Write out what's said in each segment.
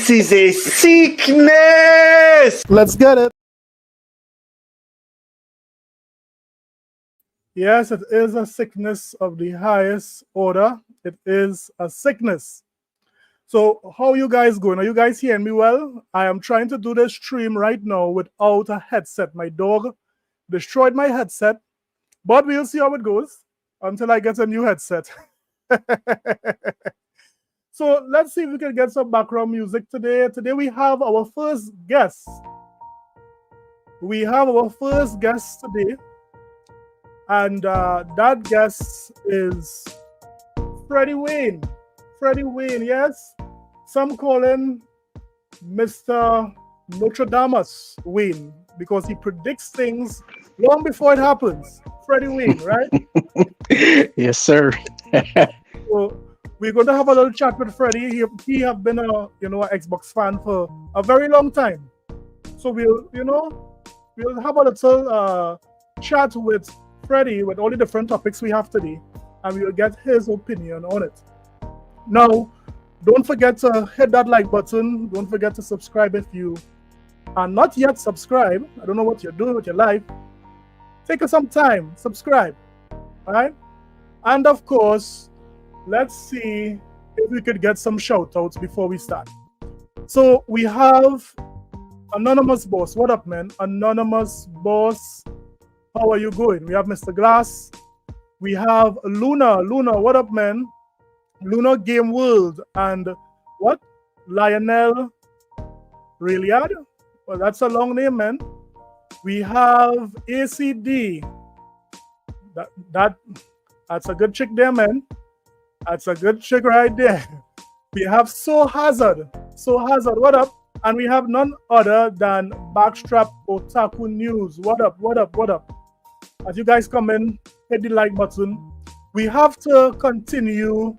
This is a sickness! Let's get it. Yes, it is a sickness of the highest order. It is a sickness. So how you guys going? Are you guys hearing me well? I am trying to do this stream right now without a headset. My dog destroyed my headset, but we'll see how it goes until I get a new headset. So let's see if we can get some background music today. Today we have our first guest. We have our first guest today. And that guest is Freddie Wayne. Freddie Wayne, yes. Some call him Mr. Nostradamus Wayne because he predicts things long before it happens. Freddie Wayne, right? Yes, sir. So we're going to have a little chat with Freddie. He have been a an Xbox fan for a very long time. So we'll have a little chat with Freddie with all the different topics we have today, and we will get his opinion on it. Now, don't forget to hit that like button. Don't forget to subscribe if you are not yet subscribed. I don't know what you're doing with your life. Take some time, subscribe, all right? And of course, let's see if we could get some shout outs before we start. So we have Anonymous Boss. What up, man? Anonymous Boss. How are you going? We have Mr. Glass. We have Luna. Luna, what up, man? Luna Game World. And what? Lionel Reliad? Well, that's a long name, man. We have ACD. That's a good chick there, man. That's a good chick right there. We have So Hazard. So Hazard, what up? And we have none other than Backstrap Otaku News. What up, what up, what up? As you guys come in, hit the like button. We have to continue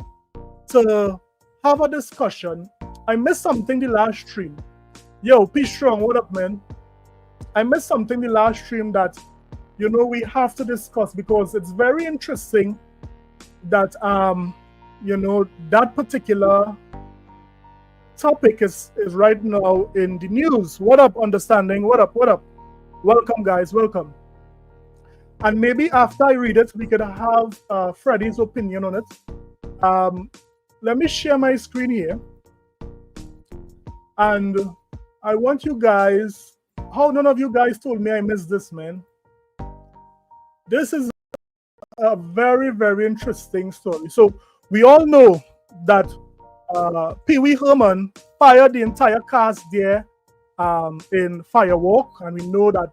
to have a discussion. I missed something the last stream. Yo, P Strong, what up, man? I missed something the last stream that, we have to discuss because it's very interesting that, that particular topic is right now in the news. What up, Understanding? What up, what up? Welcome, guys, welcome. And maybe after I read it, we could have Freddie's opinion on it. Let me share my screen here. And I want you guys, how none of you guys told me I missed this, man. This is a very, very interesting story. So we all know that Pee Wee Herman fired the entire cast there in Firewalk. And we know that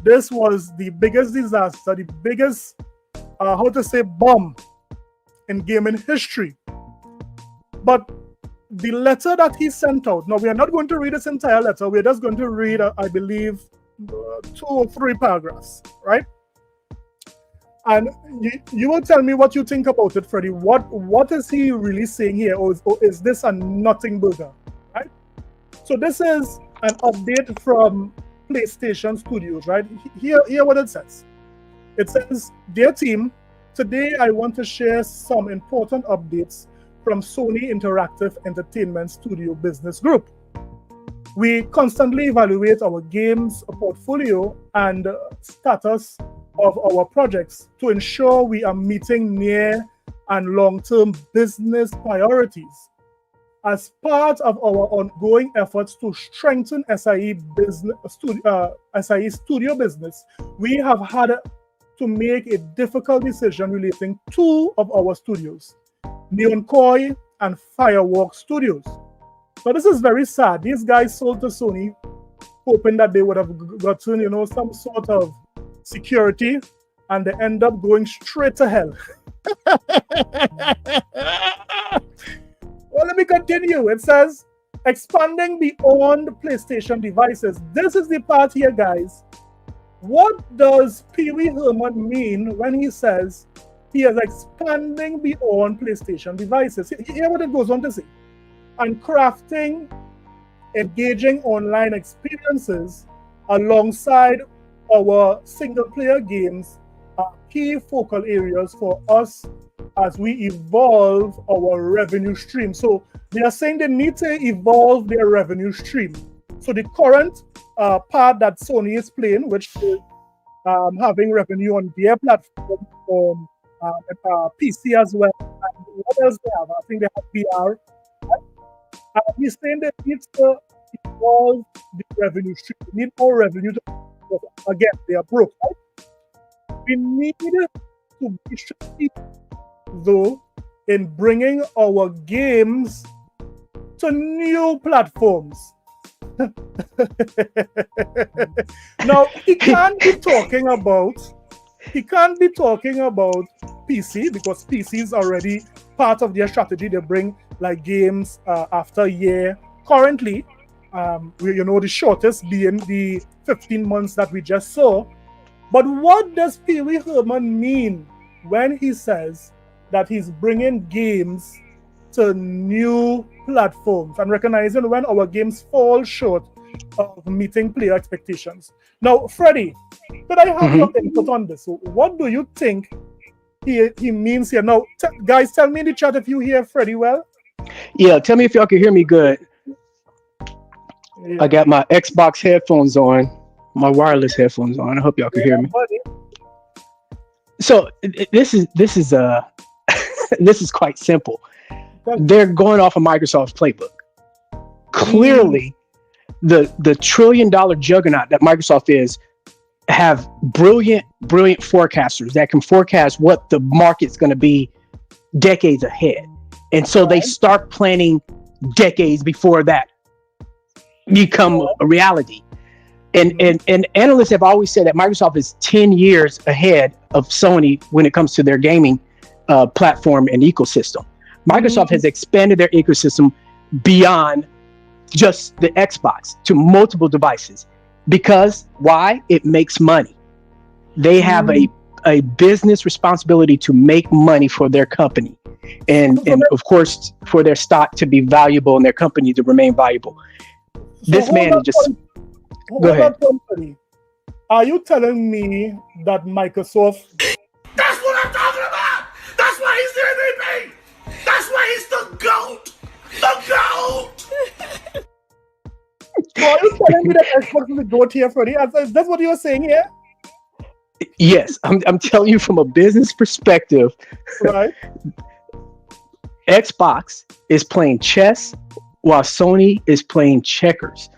this was the biggest disaster, the biggest, bomb in gaming history. But the letter that he sent out, now we are not going to read this entire letter, we're just going to read, I believe, 2 or 3 paragraphs, right? And you will tell me what you think about it, Freddie. What is he really saying here, or is this a nothing burger, right? So this is an update from PlayStation Studios, right? Hear what it says. It says, "Dear team, today I want to share some important updates from Sony Interactive Entertainment Studio Business Group. We constantly evaluate our games portfolio and status of our projects to ensure we are meeting near and long-term business priorities. As part of our ongoing efforts to strengthen SIE studio business, we have had to make a difficult decision relating to 2 of our studios, Neon Koi and Firewalk Studios. So this is very sad. These guys sold to Sony, hoping that they would have gotten, some sort of security, and they end up going straight to hell." Well, let me continue. It says, expanding beyond PlayStation devices. This is the part here, guys. What does Pee Wee Herman mean when he says he is expanding beyond PlayStation devices? Hear what it goes on to say. And crafting engaging online experiences alongside our single-player games key focal areas for us as we evolve our revenue stream. So they are saying they need to evolve their revenue stream. So the current part that Sony is playing, which is having revenue on their platform, on PC as well. And what else they have? I think they have VR. He's saying they need to evolve the revenue stream. We need more revenue to, again, they are broke. Right? We need to be strategic, though, in bringing our games to new platforms. Now he can't be talking about PC because PC is already part of their strategy. They bring like games after a year. Currently, the shortest being the 15 months that we just saw. But what does Pee Wee Herman mean when he says that he's bringing games to new platforms and recognizing when our games fall short of meeting player expectations? Now, Freddie, could I have your input on this? So what do you think he means here? Now, guys, tell me in the chat if you hear Freddie well. Yeah, tell me if y'all can hear me good. Yeah. I got my Xbox headphones on, my wireless headphones on. I hope y'all can hear me. Buddy. So this is this is quite simple. They're going off of Microsoft's playbook. Clearly, the $1 trillion juggernaut that Microsoft is have brilliant forecasters that can forecast what the market's going to be decades ahead. And so they start planning decades before that become a reality. And analysts have always said that Microsoft is 10 years ahead of Sony when it comes to their gaming platform and ecosystem. Microsoft has expanded their ecosystem beyond just the Xbox to multiple devices. Because why? It makes money. They have a business responsibility to make money for their company. And of course, for their stock to be valuable and their company to remain valuable. So this man just... Go ahead. Company. Are you telling me that Microsoft... That's what I'm talking about! That's why he's the MVP! That's why he's the GOAT! The GOAT! So are you telling me that Xbox is the GOAT here, Freddie? That's what you were saying here? Yes, I'm telling you from a business perspective. Right. Xbox is playing chess while Sony is playing checkers.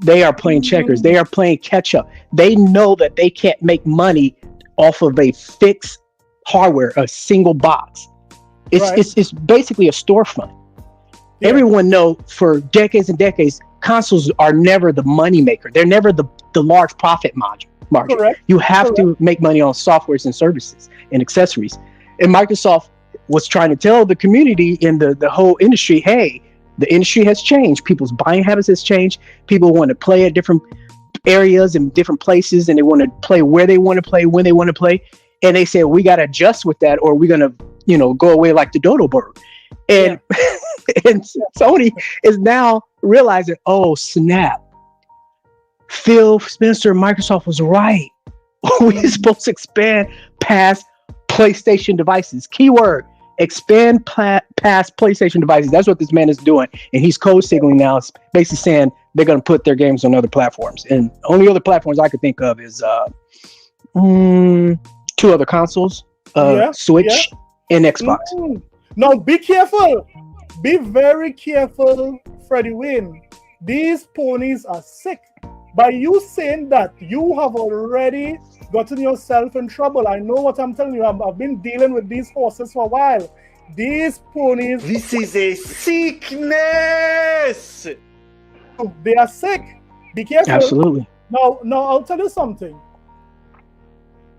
They are playing checkers. They are playing catch up. They know that they can't make money off of a fixed hardware, a single box. It's basically a storefront. Yeah. Everyone know for decades and decades, consoles are never the money maker. They're never the large profit margin. Correct. You have to make money on softwares and services and accessories. And Microsoft was trying to tell the community and the whole industry, hey, the industry has changed. People's buying habits has changed. People want to play at different areas and different places, and they want to play where they want to play, when they want to play. And they said, we got to adjust with that, or we're going to, go away like the dodo bird. And, and Sony is now realizing, oh, snap. Phil Spencer, Microsoft was right. We're supposed to expand past PlayStation devices. Keyword, expand past PlayStation devices. That's what this man is doing. And he's code signaling now. It's basically saying they're going to put their games on other platforms. And only other platforms I could think of is two other consoles, Switch and Xbox. Now, be careful. Be very careful, Freddie Wayne. These ponies are sick. By you saying that, you have already gotten yourself in trouble. I know what I'm telling you. I've been dealing with these horses for a while. These ponies... This is a sickness! They are sick. Be careful. Absolutely. Now, I'll tell you something.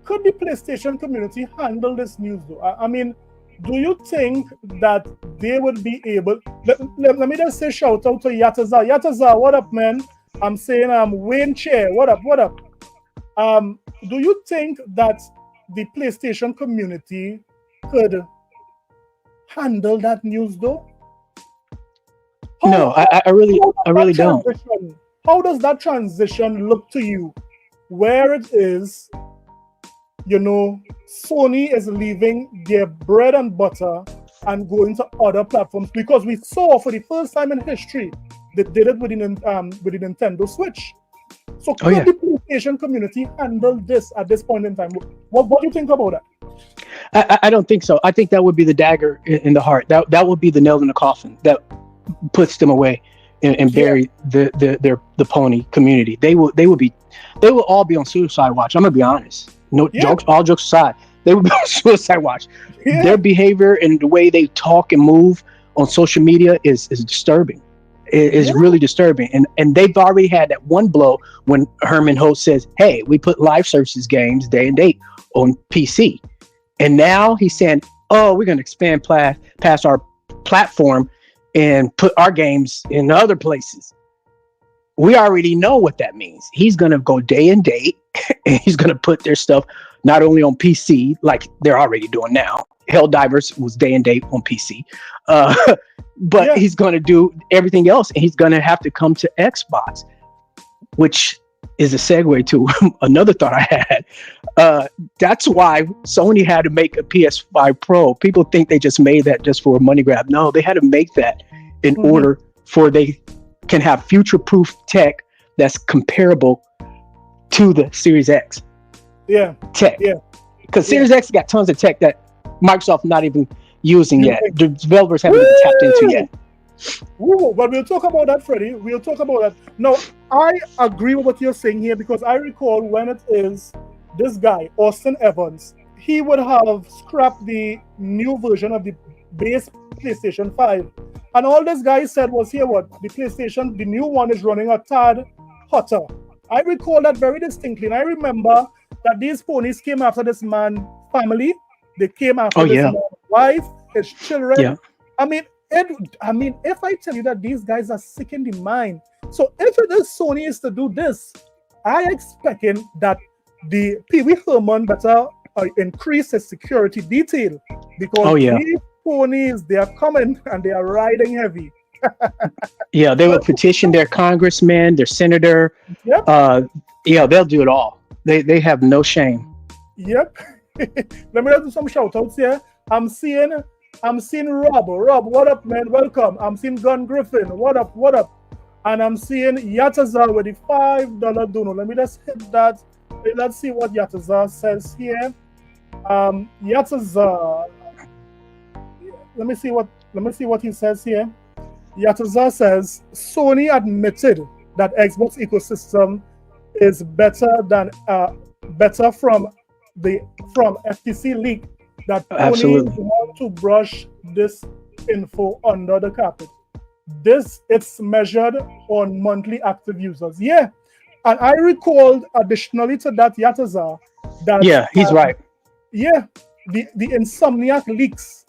Could the PlayStation community handle this news, though? I mean, do you think that they would be able... Let me just say shout out to Yataza. Yataza, what up, man? I'm saying Wayne Chair. What up? Do you think that the PlayStation community could handle that news, though? No, I really don't. How does that transition look to you? Where it is, Sony is leaving their bread and butter and going to other platforms, because we saw for the first time in history they did it with the Nintendo Switch. So could the PlayStation community handle this at this point in time? What do you think about that? I don't think so. I think that would be the dagger in the heart. That would be the nail in the coffin that puts them away and bury the pony community. They will all be on suicide watch. I'm gonna be honest. All jokes aside, they will be on suicide watch. Yeah. Their behavior and the way they talk and move on social media is disturbing. It is really disturbing. And they've already had that one blow when Herman Host says, "Hey, we put live services games day and date on PC." And now he's saying, "Oh, we're going to expand past our platform and put our games in other places." We already know what that means. He's going to go day and date, and he's going to put their stuff not only on PC, like they're already doing now. Helldivers was day and date on PC. But he's going to do everything else, and he's going to have to come to Xbox, which is a segue to another thought I had. That's why Sony had to make a PS5 Pro. People think they just made that just for a money grab. No, they had to make that in order for they can have future-proof tech that's comparable to the Series X tech. Yeah, because Series X got tons of tech that Microsoft not even using yet. The developers haven't even tapped into yet. But we'll talk about that, Freddie. We'll talk about that. No, I agree with what you're saying here, because I recall when it is this guy, Austin Evans, he would have scrapped the new version of the base PlayStation 5. And all this guy said was, here what, the new one is running a tad hotter. I recall that very distinctly. And I remember that these ponies came after this man's family. They came after this man's wife, his children. Yeah. I mean, if I tell you that these guys are sick in the mind, so if it is Sony is to do this, I expecting that the Pee Wee Herman better increase his security detail, because these ponies, they are coming and they are riding heavy. They will petition their congressman, their senator. They'll do it all. They have no shame. Let me do some shout outs here. I'm seeing Rob. Rob, what up, man? Welcome. I'm seeing Gun Griffin. What up? And I'm seeing Yatazar with the $5 dono. Let me just hit that. Let's see what Yatazar says here. Yatazar. Let me see what he says here. Yatazar says Sony admitted that Xbox ecosystem is better from FTC leak, that Sony want to brush this info under the carpet. It's measured on monthly active users. And I recalled additionally to that, Yatazar, that he's right. The Insomniac leaks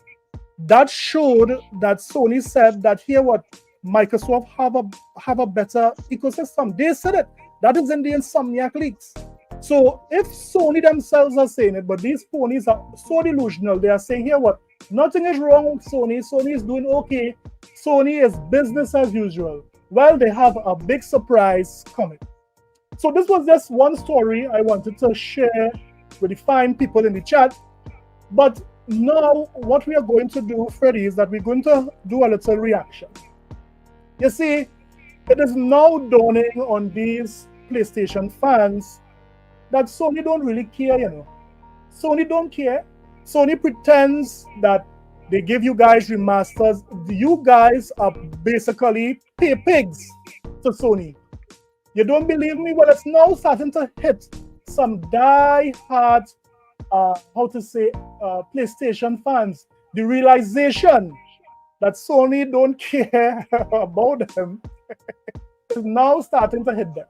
that showed that Sony said that here what Microsoft have a better ecosystem. They said it. That is in the Insomniac leaks. So if Sony themselves are saying it, but these ponies are so delusional, they are saying here what, nothing is wrong with Sony. Sony is doing okay. Sony is business as usual. Well, they have a big surprise coming. So this was just one story I wanted to share with the fine people in the chat. But now what we are going to do, Freddie, is that we're going to do a little reaction. You see, it is now dawning on these PlayStation fans that Sony don't really care, Sony don't care. Sony pretends that they give you guys remasters. You guys are basically pay pigs to Sony. You don't believe me? Well, it's now starting to hit some die-hard, PlayStation fans. The realization that Sony don't care about them is now starting to hit them.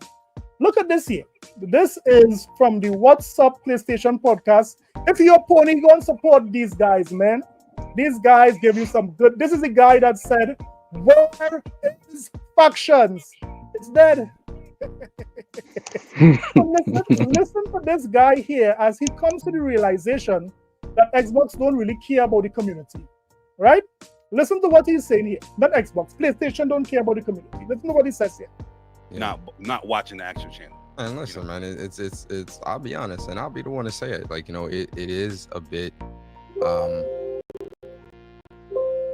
Look at this here. This is from the What's Up PlayStation podcast. If you're pony, go and support these guys, man. These guys give you some good. This is the guy that said, "Where is factions? It's dead." So listen to this guy here as he comes to the realization that Xbox don't really care about the community, right? Listen to what he's saying here. Not Xbox, PlayStation don't care about the community. Listen to what he says here. Not watching the actual channel. And listen, man, it's. I'll be honest, and I'll be the one to say it. Like, it is a bit um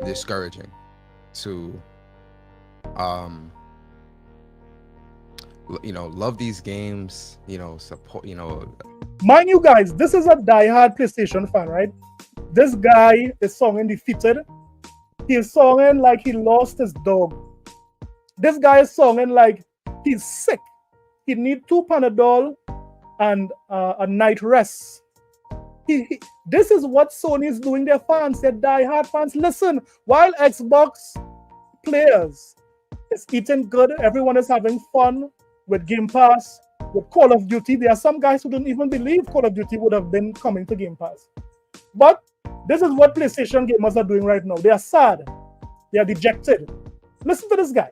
discouraging to love these games. Support. Mind you guys, this is a diehard PlayStation fan, right? This guy is songing defeated. He's songing like he lost his dog. This guy is songing like he's sick. He need 2 Panadol and a night rest. This is what Sony is doing their fans, their die-hard fans. Listen, while Xbox players is eating good, everyone is having fun with Game Pass, with Call of Duty. There are some guys who don't even believe Call of Duty would have been coming to Game Pass. But this is what PlayStation gamers are doing right now. They are sad. They are dejected. Listen to this guy.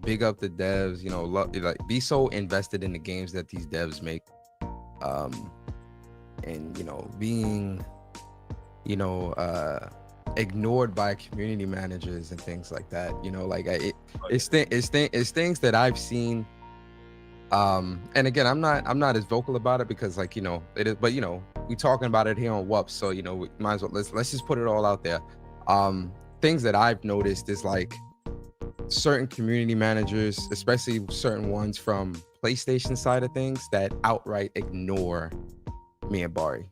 Big up the devs, be so invested in the games that these devs make, and being ignored by community managers and things like that. It's things that I've seen, and again, I'm not as vocal about it because it is, but we talking about it here on WUP, so we might as well let's just put it all out there. Things that I've noticed is like certain community managers, especially certain ones from PlayStation side of things, that outright ignore me and Barry.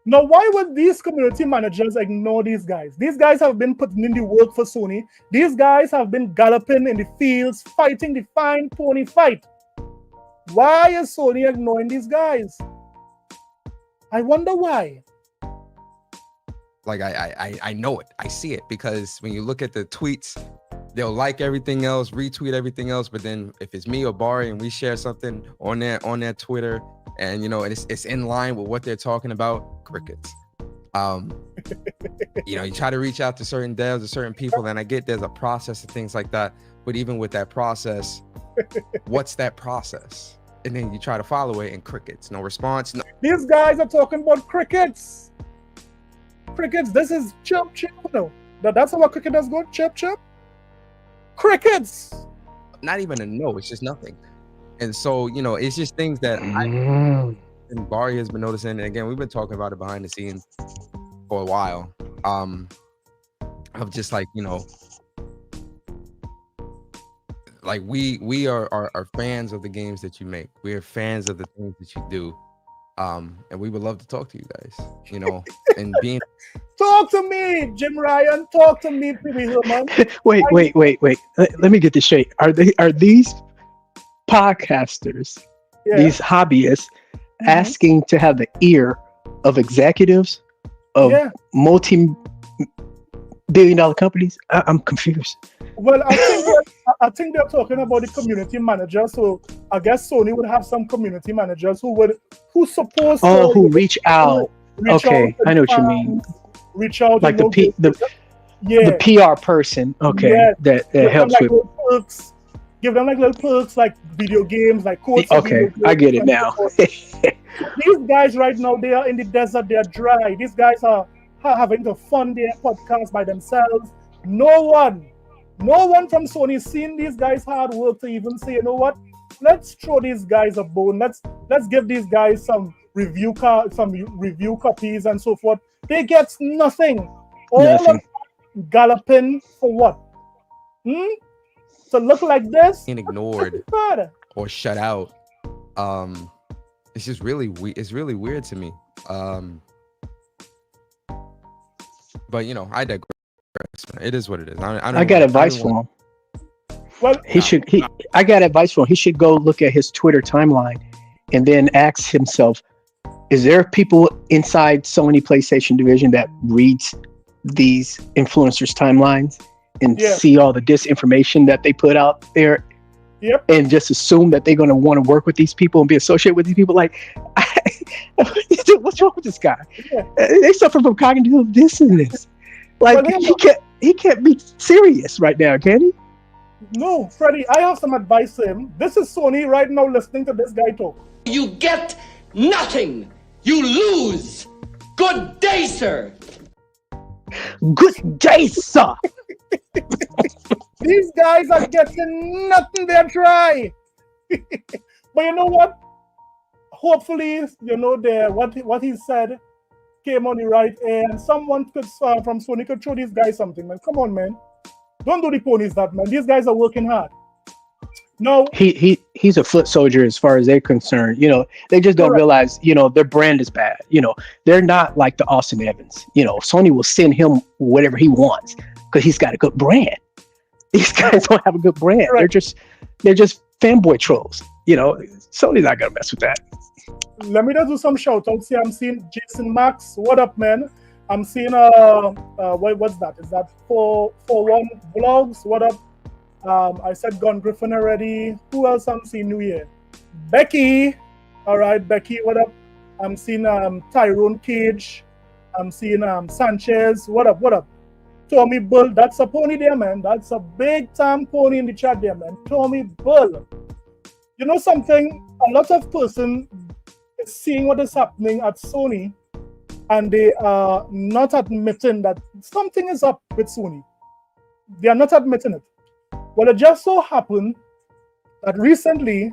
Now, why would these community managers ignore these guys? These guys have been putting in the work for Sony. These guys have been galloping in the fields, fighting the fine pony fight. Why is Sony ignoring these guys? I wonder why. Like, I know it. I see it, because when you look at the tweets, they'll like everything else, retweet everything else, but then if it's me or Barry and we share something on their Twitter, and and it's in line with what they're talking about, crickets. You try to reach out to certain devs or certain people, and I get there's a process and things like that, but even with that process, what's that process? And then you try to follow it, and crickets, no response. No. These guys are talking about crickets. Crickets. This is chirp chirp. No, that's how a cricket does go. Chirp chirp. Crickets. Not even a no. It's just nothing. And so it's just things that and Barry has been noticing. And again, we've been talking about it behind the scenes for a while. Of just like like we are fans of the games that you make. We are fans of the things that you do. And we would love to talk to you guys, and being. Talk to me, Jim Ryan. Talk to me, Pee Hillman. Wait. Let me get this straight. Are these podcasters, these hobbyists, asking to have the ear of executives of multi-billion-dollar companies? I'm confused. Well, I think they're talking about the community manager. So I guess Sony would have some community managers who supposed to who reach out. Okay, I know what you mean. Reach out, like the PR person. Okay, that helps with perks. Give them like little perks, like video games, like codes. Okay, I get it now. These guys right now, they are in the desert. They are dry. These guys are having to fund their podcast by themselves. No one from Sony is seeing these guys' hard work to even say, you know what? Let's throw these guys a bone. Let's give these guys some review copies and so forth. They get nothing. All galloping for what? To look like this? Being ignored or shut out. It's just really it's really weird to me. But I digress. It is what it is. I got advice for him. Well, I got advice for him. He should go look at his Twitter timeline and then ask himself, is there people inside Sony PlayStation division that reads these influencers' timelines and see all the disinformation that they put out there? Yep. And just assume that they're going to want to work with these people and be associated with these people? Like, what's wrong with this guy? Yeah. They suffer from cognitive dissonance. Like, he can't be serious right now, can he? No, Freddie, I have some advice for him. This is Sony right now listening to this guy talk. You get nothing. You lose. Good day, sir. Good day, sir. These guys are getting nothing. They're dry. But you know what? Hopefully, what he said came on the right air, and someone could from Sony could show these guys something, man. Come on, man. Don't do the ponies that, man. These guys are working hard. No, he's a foot soldier as far as they're concerned. They just don't realize, their brand is bad. They're not like the Austin Evans. Sony will send him whatever he wants because he's got a good brand. These guys don't have a good brand. They're just fanboy trolls. Sony's not gonna mess with that. Let me just do some shout outs here. I'm seeing Jason Max. What up, man? I'm seeing what's that? Is that 441 Vlogs? What up? I said Gun Griffin already. Who else I'm seeing new here? Becky. All right, Becky, what up? I'm seeing Tyrone Cage. I'm seeing Sanchez. What up? Tommy Bull. That's a pony there, man. That's a big time pony in the chat there, man. Tommy Bull. You know something? A lot of person is seeing what is happening at Sony, and they are not admitting that something is up with Sony. They are not admitting it. Well, it just so happened that recently,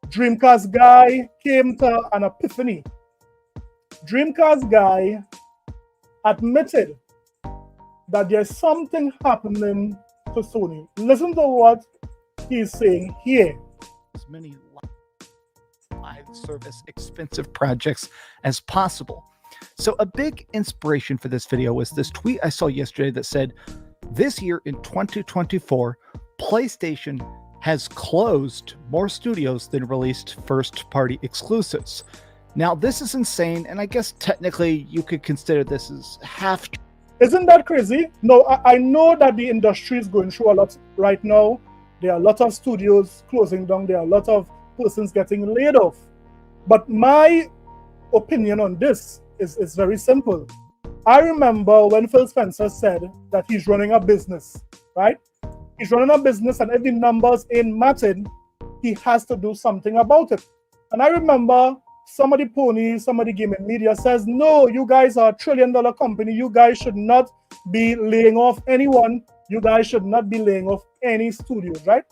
Dreamcast guy came to an epiphany. Dreamcast guy admitted that there's something happening to Sony. Listen to what he's saying here. As many live service expensive projects as possible. So a big inspiration for this video was this tweet I saw yesterday that said, this year in 2024, PlayStation has closed more studios than released first-party exclusives. Now, this is insane, and I guess technically you could consider this as half. Isn't that crazy? No, I know that the industry is going through a lot right now. There are a lot of studios closing down. There are a lot of persons getting laid off. But my opinion on this is very simple. I remember when Phil Spencer said that he's running a business, right? He's running a business, and if the numbers ain't matching, he has to do something about it. And I remember some of the gaming media says, no, you guys are $1 trillion company. You guys should not be laying off anyone. You guys should not be laying off any studios, right?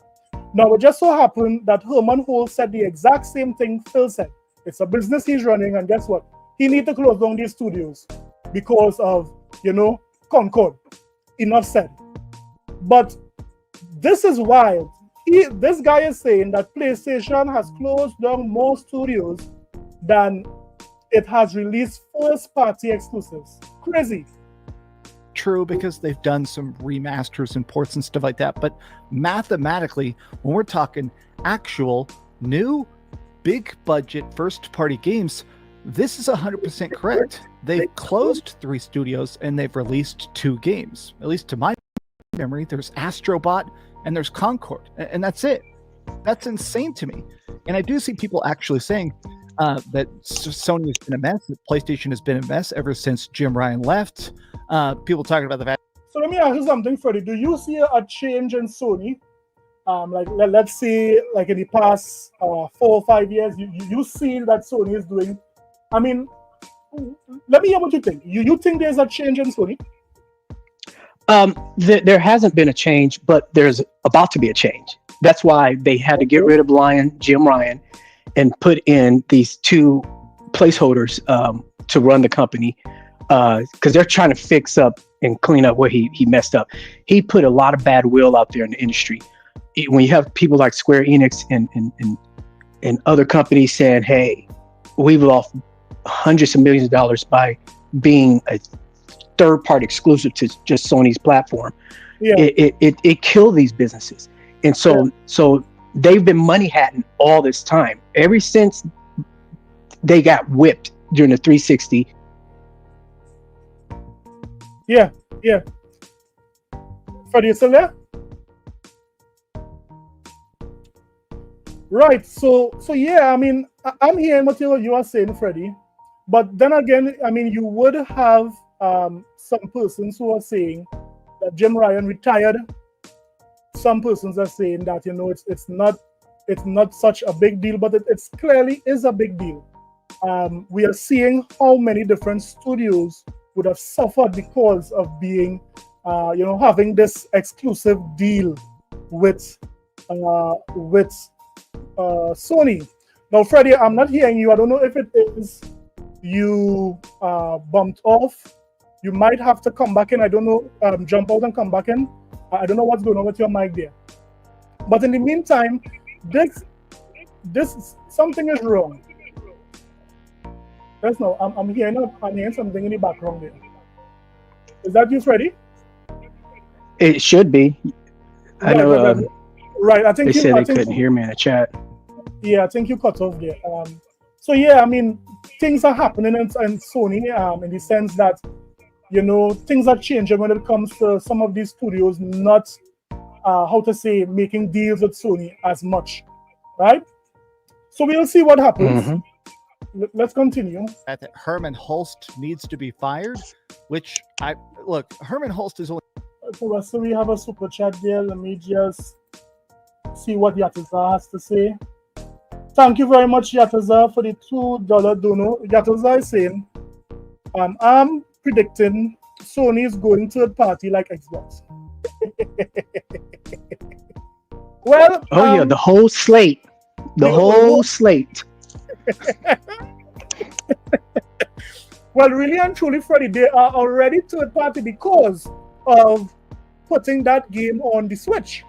Now, it just so happened that Herman Hole said the exact same thing Phil said. It's a business he's running, and guess what? He needs to close down these studios because of, Concord. Enough said. But this is wild. This guy is saying that PlayStation has closed down more studios than it has released first-party exclusives. Crazy. True, because they've done some remasters and ports and stuff like that. But mathematically, when we're talking actual new big-budget first-party games, this is 100% correct. They've closed 3 studios and they've released 2 games. At least to my memory, there's Astrobot and there's Concord, and that's it. That's insane to me. And I do see people actually saying that Sony has been a mess, that PlayStation has been a mess ever since Jim Ryan left. People talking about the fact. So let me ask you something, Freddie. Do you see a change in Sony? Let's say, like in the past 4 or 5 years, you see that Sony is doing. I mean, let me hear what you think. You think there's a change in Sony? There hasn't been a change, but there's about to be a change. That's why they had to get rid of Jim Ryan, and put in these 2 placeholders to run the company, because they're trying to fix up and clean up where he messed up. He put a lot of bad will out there in the industry. When you have people like Square Enix and other companies saying, hey, we've lost hundreds of millions of dollars by being a third-party exclusive to just Sony's platform. Yeah. It killed these businesses. And so they've been money hatting all this time, ever since they got whipped during the 360. Yeah. Freddie, you still there? Right. So yeah, I mean, I'm hearing what you are saying, Freddie. But then again, I mean, you would have some persons who are saying that Jim Ryan retired. Some persons are saying that, it's not such a big deal, but it's clearly is a big deal. We are seeing how many different studios would have suffered because of being, having this exclusive deal with Sony. Now, Freddie, I'm not hearing you. I don't know if it is you bumped off. You might have to come back in. I don't know. Jump out and come back in. I don't know what's going on with your mic there. But in the meantime, this something is wrong. Yes, no, I'm hearing something in the background there. Is that you, Freddie? It should be. I know. Right. I think they said they couldn't hear me in the chat. Yeah, I think you cut off there. So yeah, I mean, things are happening in Sony in the sense that, you know, things are changing when it comes to some of these studios not, making deals with Sony as much, right? So we'll see what happens. Mm-hmm. Let's continue. That Herman Holst needs to be fired, which Herman Holst is only. So we have a super chat there. Let me just see what Yataza has to say. Thank you very much, Yataza, for the $2 dono. Yataza is saying, I'm predicting Sony is going third party like Xbox. Well, yeah, the whole slate. The whole slate. Well, really and truly, Freddie, they are already third party because of putting that game on the Switch.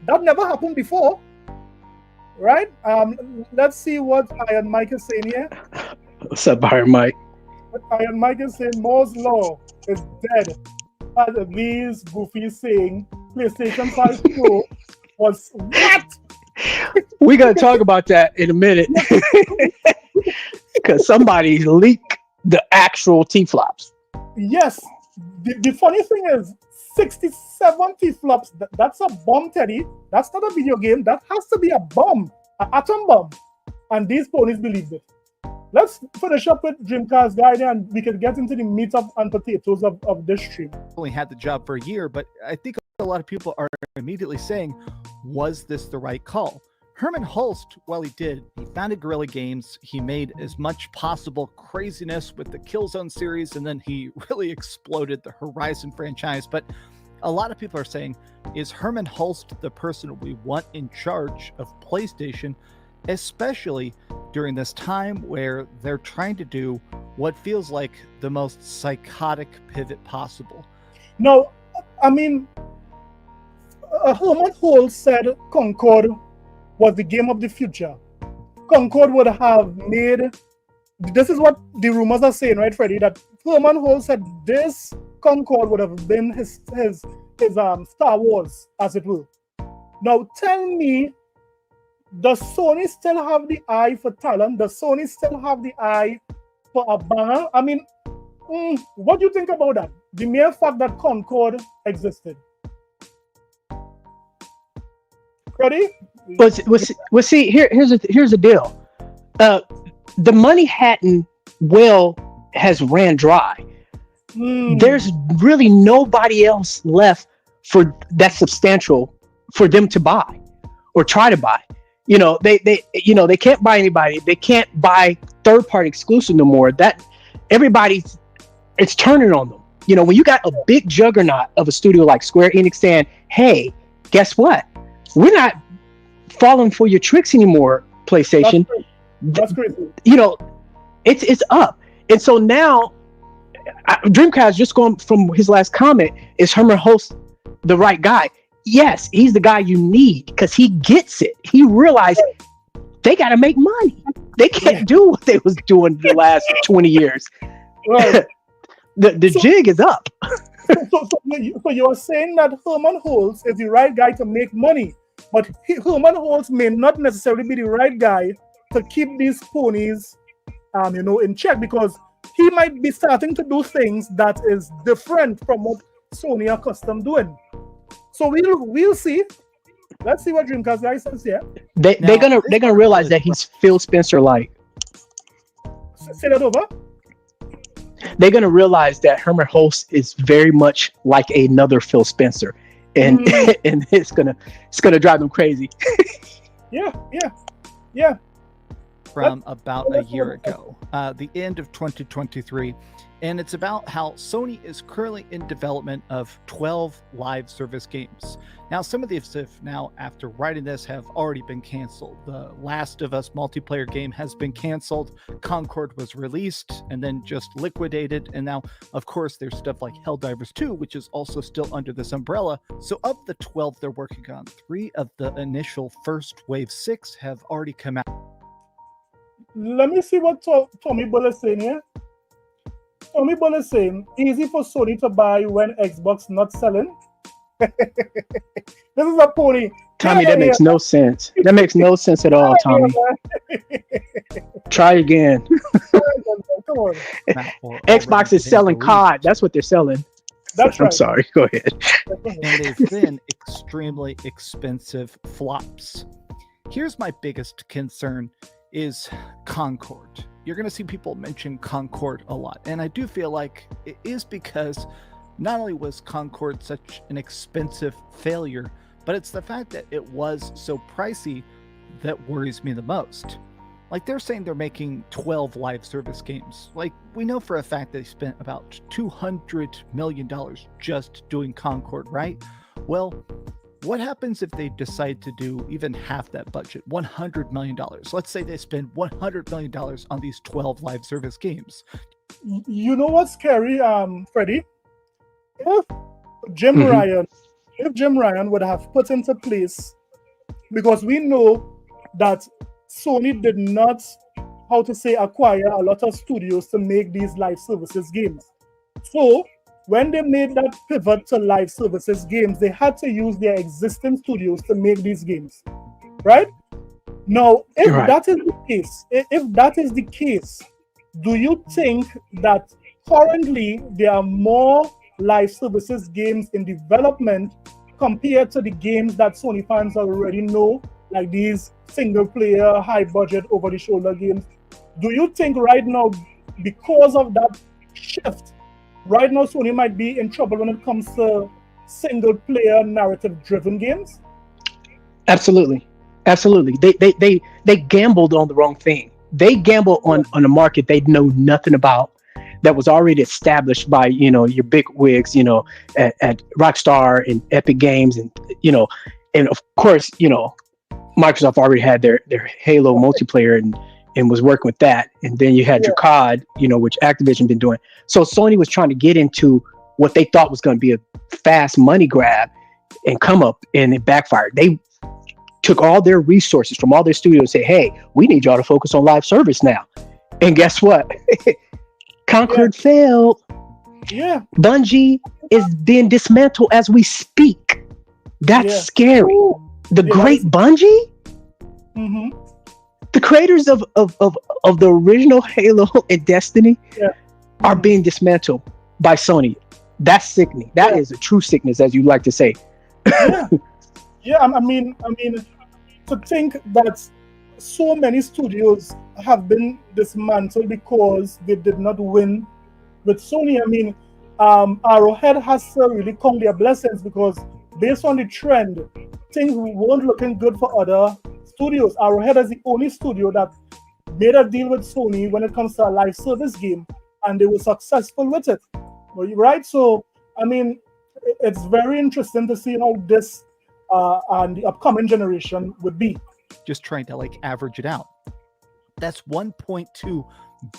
That never happened before, right? Let's see what Iron Mike is saying here. What's up, Iron Mike? Iron Mike is saying Moore's Law is dead. As these goofies saying PlayStation 5 Pro was what? We're going to talk about that in a minute. Because somebody leaked the actual T-flops. Yes. The funny thing is, 67 T-flops, that's a bomb, Teddy. That's not a video game. That has to be a bomb, an atom bomb. And these ponies believed it. Let's finish up with Dreamcast Guide and we can get into the meat and potatoes of this stream. Only had the job for a year, but I think a lot of people are immediately saying, was this the right call? Herman Holst, while he founded Guerrilla Games. He made as much possible craziness with the Killzone series, and then he really exploded the Horizon franchise. But a lot of people are saying, is Herman Holst the person we want in charge of PlayStation, especially during this time where they're trying to do what feels like the most psychotic pivot possible? No, I mean, Herman Holst said Concord was the game of the future. Concord would have made, this is what the rumors are saying, right, Freddie? That Herman Holst said this Concord would have been his Star Wars, as it will. Now tell me, does Sony still have the eye for talent? Does Sony still have the eye for a banger? I mean, what do you think about that? The mere fact that Concord existed. Ready? Well, see, here's the deal. The money has ran dry. There's really nobody else left for that substantial for them to buy or try to buy. You know, they can't buy anybody. They can't buy third-party exclusive no more. That it's turning on them. You know, when you got a big juggernaut of a studio like Square Enix saying, "Hey, guess what? We're not falling for your tricks anymore, PlayStation." That's crazy. You know, it's up. And so now, Dreamcast, just going from his last comment, is Herman Holst the right guy? Yes, he's the guy you need because he gets it. He realized they got to make money. They can't do what they was doing the last 20 years. Right. The jig is up. So you're saying that Herman Holst is the right guy to make money, but Herman Holst may not necessarily be the right guy to keep these ponies, in check, because he might be starting to do things that is different from what Sony are accustomed doing. So we'll see. Let's see what Dreamcast guy says here. They're gonna realize that he's Phil Spencer like. Say that over. They're gonna realize that Herman Holst is very much like another Phil Spencer, and and it's gonna drive them crazy. Yeah. From about a year ago, the end of 2023, and it's about how Sony is currently in development of 12 live service games. Now, some of these have now, after writing this, have already been canceled. The Last of Us multiplayer game has been canceled. Concord was released and then just liquidated. And now, of course, there's stuff like Helldivers 2, which is also still under this umbrella. So of the 12 they're working on, 3 of the initial first wave 6 have already come out. Let me see what Tommy Bull is saying here. Tommy Bull is saying, easy for Sony to buy when Xbox not selling. This is a pony. Tommy, that makes no sense. That makes no sense at all, Tommy. Try again. Come on. Xbox is selling COD. That's what they're selling. That's right. I'm sorry. Go ahead. And they've been extremely expensive flops. Here's my biggest concern is Concord. You're going to see people mention Concord a lot. And I do feel like it is because not only was Concord such an expensive failure, but it's the fact that it was so pricey that worries me the most. Like, they're saying they're making 12 live service games. Like, we know for a fact they spent about $200 million just doing Concord, right? Well, what happens if they decide to do even half that budget, $100 million? Let's say they spend $100 million on these 12 live service games. You know what's scary, Freddie? If Jim Ryan would have put into place, because we know that Sony did not, acquire a lot of studios to make these live services games. So when they made that pivot to live services games, they had to use their existing studios to make these games, right? Now, if that is the case, do you think that currently there are more live services games in development compared to the games that Sony fans already know, like these single player, high budget, over the shoulder games? Do you think right now, because of that shift, right now Sony might be in trouble when it comes to single player narrative driven games? Absolutely. They gambled on the wrong thing. They gambled on a market they know nothing about, that was already established by, your big wigs, at Rockstar and Epic Games, and and of course, Microsoft already had their Halo multiplayer and was working with that. And then you had your COD, which Activision been doing. So Sony was trying to get into what they thought was going to be a fast money grab and come up, and it backfired. They took all their resources from all their studios and said, hey, we need y'all to focus on live service now. And guess what? Concord failed. Yeah. Bungie is being dismantled as we speak. That's scary. The great Bungie? Mm-hmm. The creators of the original Halo and Destiny are being dismantled by Sony. That's sickening. That is a true sickness, as you like to say. I mean, to think that so many studios have been dismantled because they did not win with Sony. I mean, Arrowhead has to really count their blessings, because based on the trend, things weren't looking good for other studios. Arrowhead is the only studio that made a deal with Sony when it comes to a live service game, and they were successful with it. Right? So, I mean, it's very interesting to see how this and the upcoming generation would be. Just trying to average it out. That's $1.2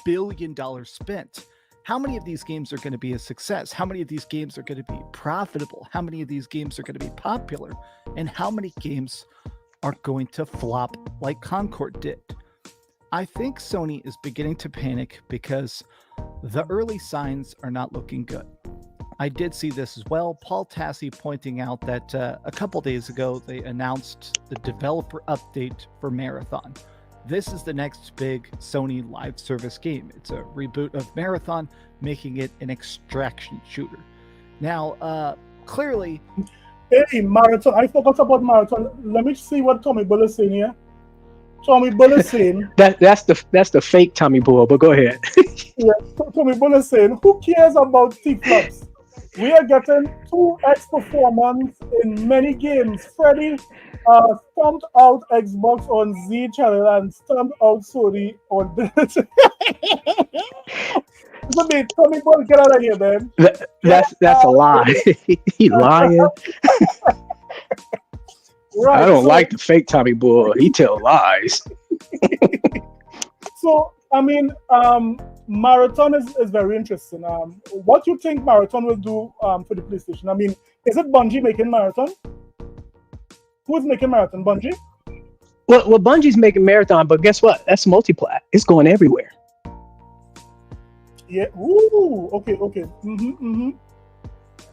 billion spent. How many of these games are going to be a success? How many of these games are going to be profitable? How many of these games are going to be popular? And how many games are going to flop like Concord did? I think Sony is beginning to panic because the early signs are not looking good. I did see this as well. Paul Tassi pointing out that a couple days ago, they announced the developer update for Marathon. This is the next big Sony live service game. It's a reboot of Marathon, making it an extraction shooter. Now, clearly... Hey, Marathon. I forgot about Marathon. Let me see what Tommy Bull is saying here. Tommy Bull is saying... that's the fake Tommy Bull, but go ahead. Tommy Bull is saying, who cares about teraflops? We are getting 2x performance in many games. Freddy stomped out Xbox on Z channel and stomped out Sony on this. So me, Tommy Ball, get out of here, man. That's a lie. He lying. Right. I don't So, like the fake Tommy Bull. He tell lies. so I mean, Marathon is very interesting. What you think Marathon will do for the PlayStation? I mean, is it Bungie making Marathon? Who is making Marathon? Bungie? Well, Bungie's making Marathon, but guess what? That's multiplat. It's going everywhere. Yeah. Ooh. Okay.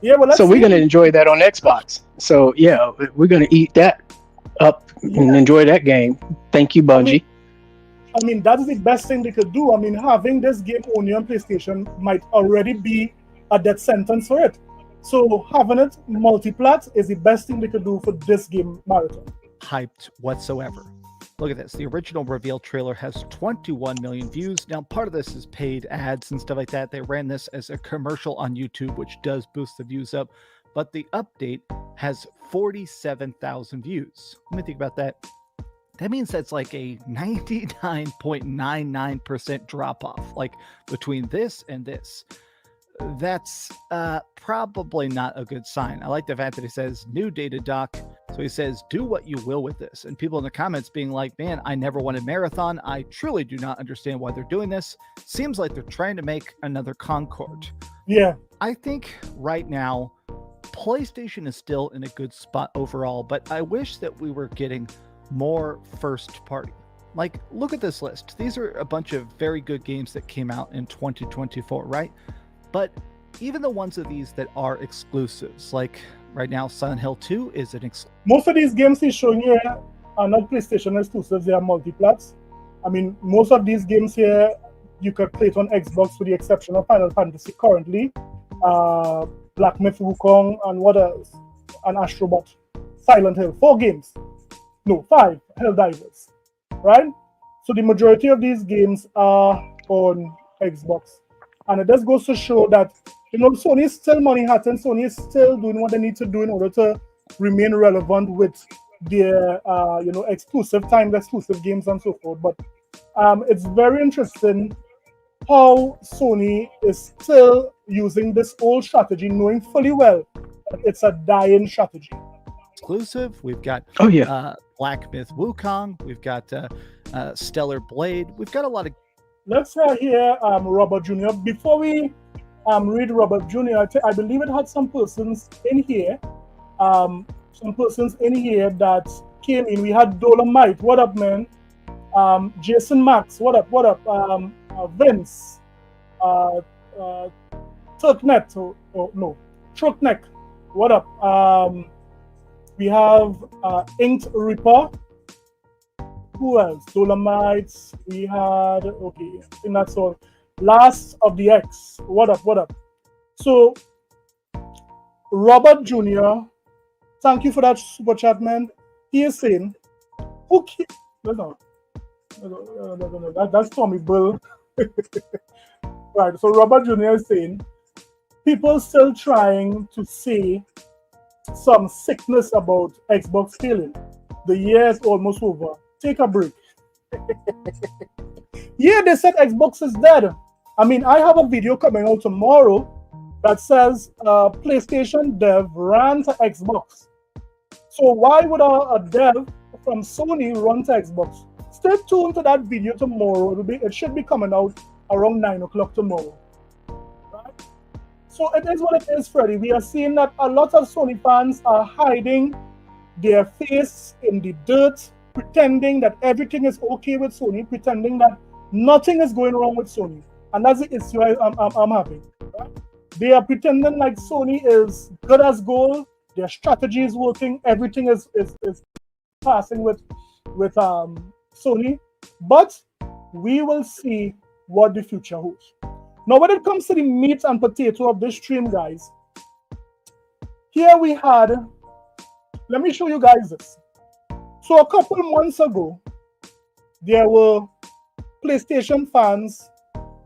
Yeah. Well, let's So we're see. gonna enjoy that on Xbox. So yeah, we're gonna eat that up and enjoy that game. Thank you, Bungie. I mean, that is the best thing they could do. I mean, having this game only on PlayStation might already be a death sentence for it. So having it multiplat is the best thing they could do for this game, Marathon. Hyped whatsoever. Look at this. The original reveal trailer has 21 million views. Now, part of this is paid ads and stuff like that. They ran this as a commercial on YouTube, which does boost the views up. But the update has 47,000 views. Let me think about that. That means that's like a 99.99% drop off, like between this and this. That's probably not a good sign. I like the fact that he says new data doc. So he says, do what you will with this. And people in the comments being like, man, I never wanted Marathon. I truly do not understand why they're doing this. Seems like they're trying to make another Concord. Yeah. I think right now, PlayStation is still in a good spot overall, but I wish that we were getting more first party. Like, look at this list. These are a bunch of very good games that came out in 2024, right? But even the ones of these that are exclusives, like right now, Silent Hill 2 is an exclusive. Most of these games he's showing here are not PlayStation exclusives, they are multiplats. I mean, most of these games here, you could play it on Xbox with the exception of Final Fantasy currently, Black Myth Wukong, and what else? And Astrobot. Silent Hill. 4 games. No, 5. Helldivers. Right? So the majority of these games are on Xbox. And it just goes to show that, you know, Sony is still money hot and Sony is still doing what they need to do in order to remain relevant with their, exclusive games and so forth. But it's very interesting how Sony is still using this old strategy, knowing fully well that it's a dying strategy. Exclusive. We've got Black Myth Wukong. We've got Stellar Blade. We've got a lot of. Let's hear Robert Jr. Before we read Robert Jr., I believe it had some persons in here that came in. We had Dolomite. What up, man? Jason Max. What up? Vince. Turknet. Truckneck. What up? We have Inked Ripper. Who else? Dolomites. We had, okay, I think that's all. Last of the X. What up? So, Robert Jr., thank you for that super chat, man. He is saying, that's Tommy Bill. Right, so Robert Jr. is saying, people still trying to say some sickness about Xbox failing. The year is almost over. Take a break. Yeah, they said Xbox is dead. I mean, I have a video coming out tomorrow that says PlayStation dev ran to Xbox. So why would a dev from Sony run to Xbox? Stay tuned to that video tomorrow. It should be coming out around 9 o'clock tomorrow. Right? So it is what it is, Freddy. We are seeing that a lot of Sony fans are hiding their face in the dirt, pretending that everything is okay with Sony, pretending that nothing is going wrong with Sony. And that's the issue I'm having. Right? They are pretending like Sony is good as gold, their strategy is working, everything is passing with Sony. But we will see what the future holds. Now, when it comes to the meat and potato of this stream, guys, here we had, let me show you guys this. So a couple months ago, there were PlayStation fans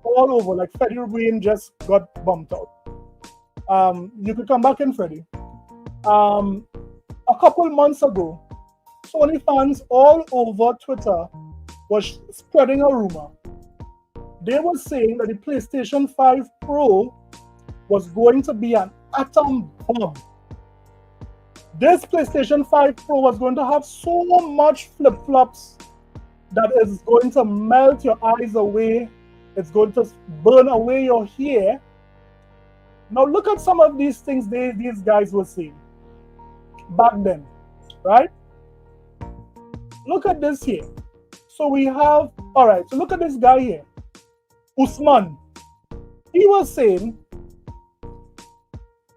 all over, like Federal Brain just got bumped out. You could come back in, Freddie. A couple months ago, Sony fans all over Twitter was spreading a rumor. They were saying that the PlayStation 5 Pro was going to be an atom bomb. This PlayStation 5 Pro was going to have so much flip-flops that it's going to melt your eyes away. It's going to burn away your hair. Now look at some of these things these guys were saying back then, right? Look at this here. So we have, all right, so look at this guy here, Usman. He was saying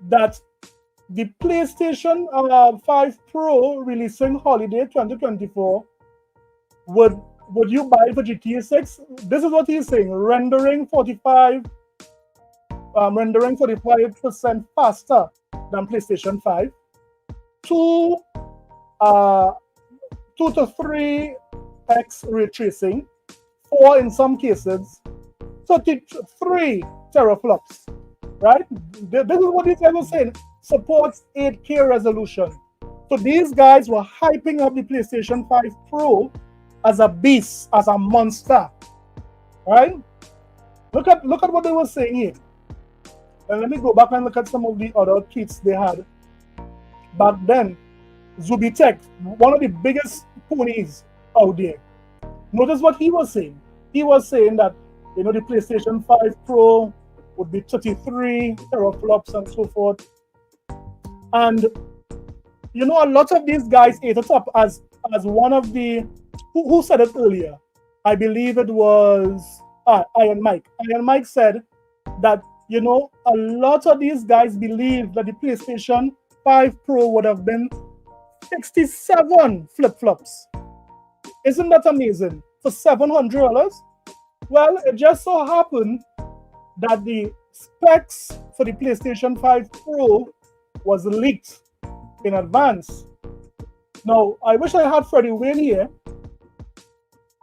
that the PlayStation 5 Pro releasing holiday 2024, would you buy it for GTA 6? This is what he's saying, rendering 45% faster than PlayStation 5. 2 to 3x ray tracing, 4 in some cases, 33 teraflops, right? This is what these guys were saying. Supports 8K resolution. So these guys were hyping up the PlayStation 5 Pro as a beast, as a monster, right? Look at what they were saying here. And let me go back and look at some of the other tweets they had back then. Zubitech, one of the biggest ponies out there. Notice what he was saying. He was saying that, the PlayStation 5 Pro would be 33 teraflops and so forth. And, a lot of these guys ate it up as one of the, who said it earlier? I believe it was Iron Mike. Iron Mike said that, a lot of these guys believe that the PlayStation 5 Pro would have been 67 flip-flops. Isn't that amazing? For $700? Well, it just so happened that the specs for the PlayStation 5 Pro was leaked in advance. Now, I wish I had Freddie Wayne here,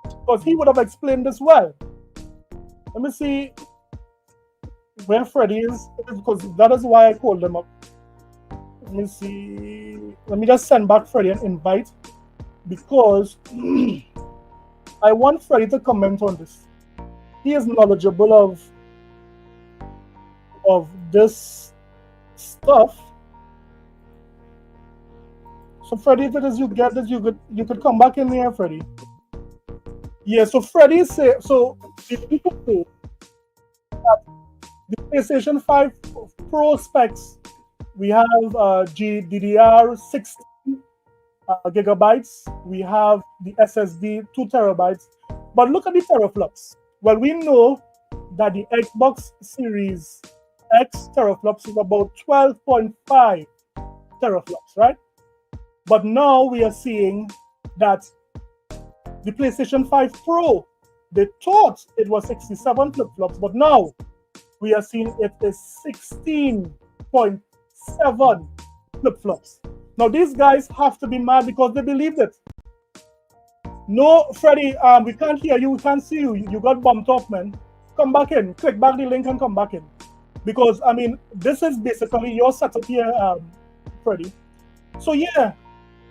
because he would have explained this well. Let me see where Freddie is, because that is why I called him up. Let me see. Let me just send back Freddie an invite, because I want Freddie to comment on this. He is knowledgeable of this stuff. So Freddie, if it is you get this, you could come back in here, Freddie. Yeah, so Freddie say, so the people say that the PlayStation 5 Pro specs, we have GDDR 16 gigabytes, we have the SSD 2 terabytes, but look at the teraflops. Well, we know that the Xbox Series X teraflops is about 12.5 teraflops, right? But now we are seeing that the PlayStation 5 Pro, they thought it was 67 flip-flops, but now we are seeing it is 16.7 flip-flops. Now these guys have to be mad because they believed it. No, Freddie, we can't hear you, we can't see you. You got bumped off, man. Come back in, click back the link and come back in. Because, this is basically your setup here, Freddie. So yeah,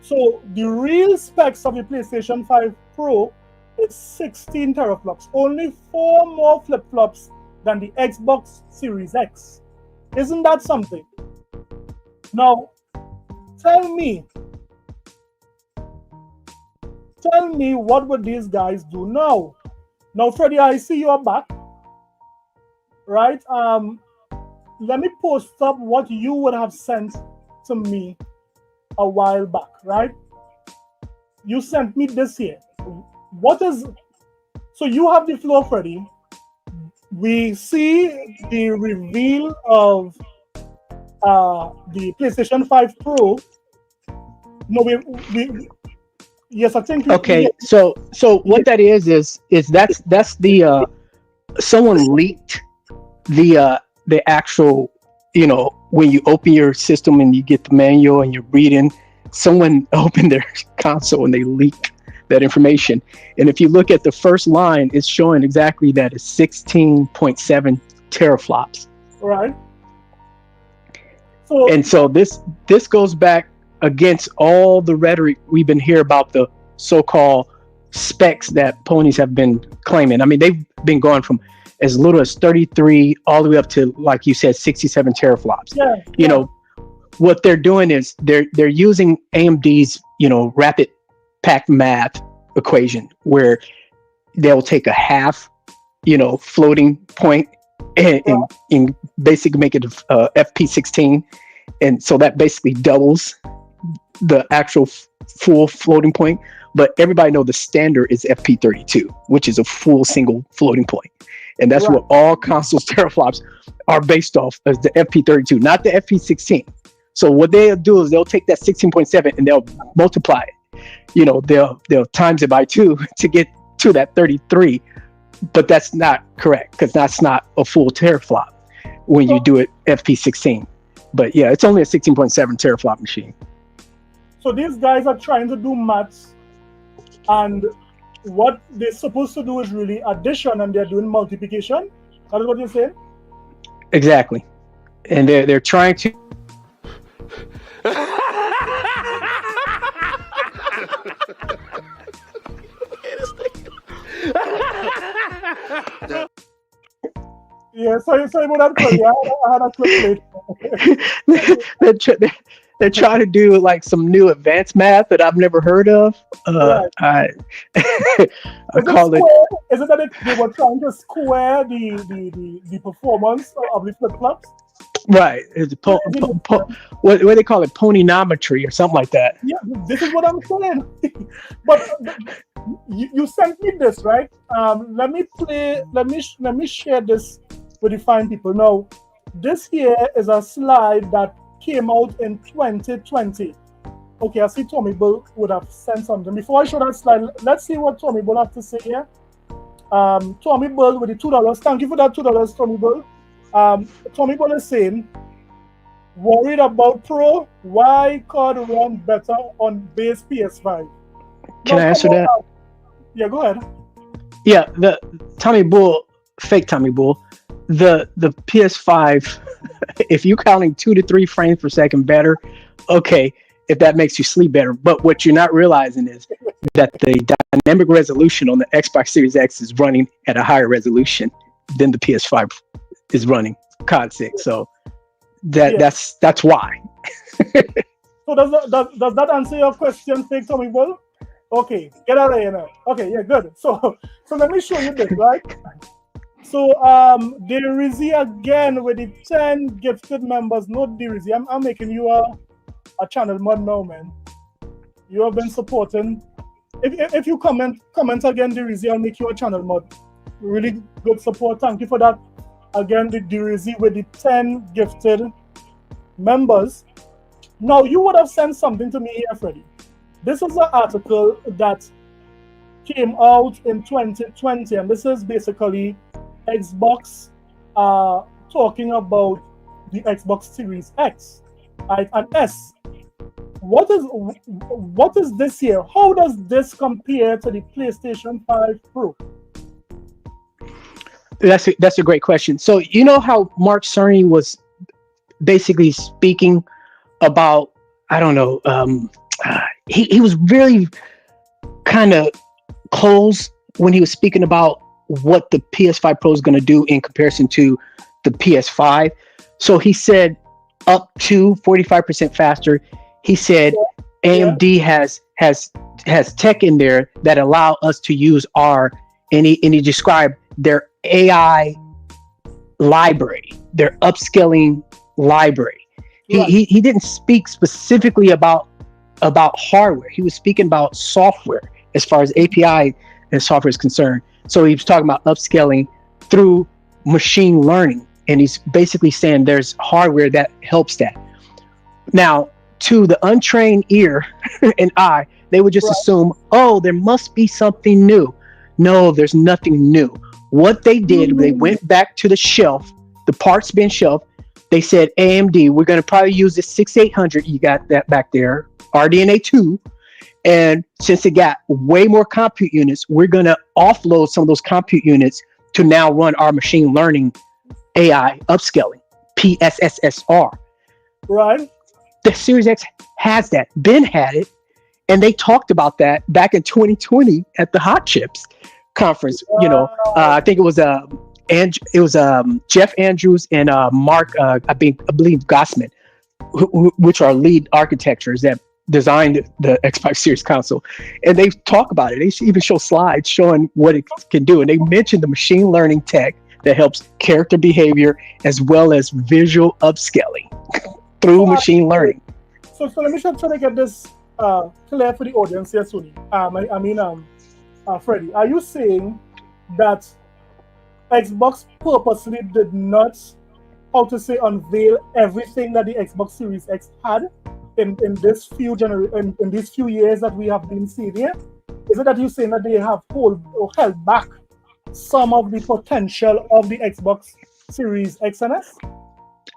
so the real specs of the PlayStation 5 Pro is 16 teraflops. Only 4 more flip-flops than the Xbox Series X. Isn't that something? Now, tell me what would these guys do now? Now, Freddie, I see you're back, right? Let me post up what you would have sent to me a while back, right? You sent me this here. So you have the floor, Freddie. We see the reveal of the PlayStation 5 Pro. No, yes, I think. Okay, so what that is that's the someone leaked the actual, when you open your system and you get the manual and you're reading, someone opened their console and they leaked that information. And if you look at the first line, it's showing exactly that it's 16.7 teraflops. Right. So And so this goes back against all the rhetoric we've been hearing about the so-called specs that ponies have been claiming. I mean, they've been going from as little as 33 all the way up to, like you said, 67 teraflops. yeah, You know, what they're doing is they're using AMD's, rapid pack math equation, where they'll take a half, floating point and basically make it FP16. And so that basically doubles the actual full floating point. But everybody know the standard is FP32, which is a full single floating point. And that's what all consoles teraflops are based off, as the FP32, not the FP16. So what they'll do is they'll take that 16.7 and they'll multiply it. They'll times it by 2 to get to that 33. But that's not correct, because that's not a full teraflop when you do it FP16. But yeah, it's only a 16.7 teraflop machine. So these guys are trying to do maths, and what they're supposed to do is really addition, and they're doing multiplication. That is what you're saying? Exactly. And they're trying to Yeah, sorry about that, Cody. I had a quick plate. they're trying to do like some new advanced math that I've never heard of. I call it. Is it that they were trying to square the performance of the flip flops? Right. It's what they call it, ponynometry or something like that. Yeah, this is what I'm saying. But you sent me this, right? Let me share this with the fine people. Now, this here is a slide that came out in 2020. Okay, I see Tommy Bull would have sent something. Before I show that slide, let's see what Tommy Bull have to say here. Tommy Bull with the $2. Thank you for that $2, Tommy Bull. Tommy Bull is saying, worried about Pro? Why could run better on base PS5? Can I answer that? Yeah, go ahead. Yeah, the Tommy Bull, fake Tommy Bull, the PS5, if you're counting 2 to 3 frames per second better, okay, if that makes you sleep better. But what you're not realizing is that the dynamic resolution on the Xbox Series X is running at a higher resolution than the PS5 is running COD 6. So that's why. So does that answer your question, fake Tommy Bull? Okay, get out of here now. Okay, yeah, good. So let me show you this, right? So Dirizi again with the 10 gifted members. No, Dirizi, I'm making you a channel mod now, man. You have been supporting. If you comment again, Dirizi, I'll make you a channel mod. Really good support. Thank you for that. Again, the Dirizi with the 10 gifted members. Now, you would have sent something to me here, Freddie. This is an article that came out in 2020, and this is basically Xbox talking about the Xbox Series X, right, and S. What is this here? How does this compare to the PlayStation 5 Pro? That's a great question. So you know how Mark Cerny was basically speaking about, I don't know, he was really kind of close when he was speaking about what the PS5 Pro is going to do in comparison to the PS5. So he said up to 45% faster. He said AMD has tech in there that allow us to use and he described their AI library, their upscaling library. Right. He didn't speak specifically about hardware. He was speaking about software as far as API and software is concerned. So he was talking about upscaling through machine learning. And he's basically saying there's hardware that helps that. Now, to the untrained ear and eye, they would just assume, oh, there must be something new. No, there's nothing new. What they did, they went back to the shelf, the parts bin shelf. They said, AMD, we're going to probably use this 6800. You got that back there, RDNA 2. And since it got way more compute units, we're going to offload some of those compute units to now run our machine learning AI upscaling, PSSSR. Right. The Series X has that. Ben had it, and they talked about that back in 2020 at the Hot Chips conference. I think it was Jeff Andrews and Mark, I believe Gossman, which are lead architects that designed the Xbox Series console, and they talk about it. They even show slides showing what it can do, and they mentioned the machine learning tech that helps character behavior as well as visual upscaling through machine learning. So let me try to get this clear for the audience here, Sony. Freddie, are you saying that Xbox purposely did not, unveil everything that the Xbox Series X had in these few years that we have been seeing here? Is it that you're saying that they have held back some of the potential of the Xbox Series X and S?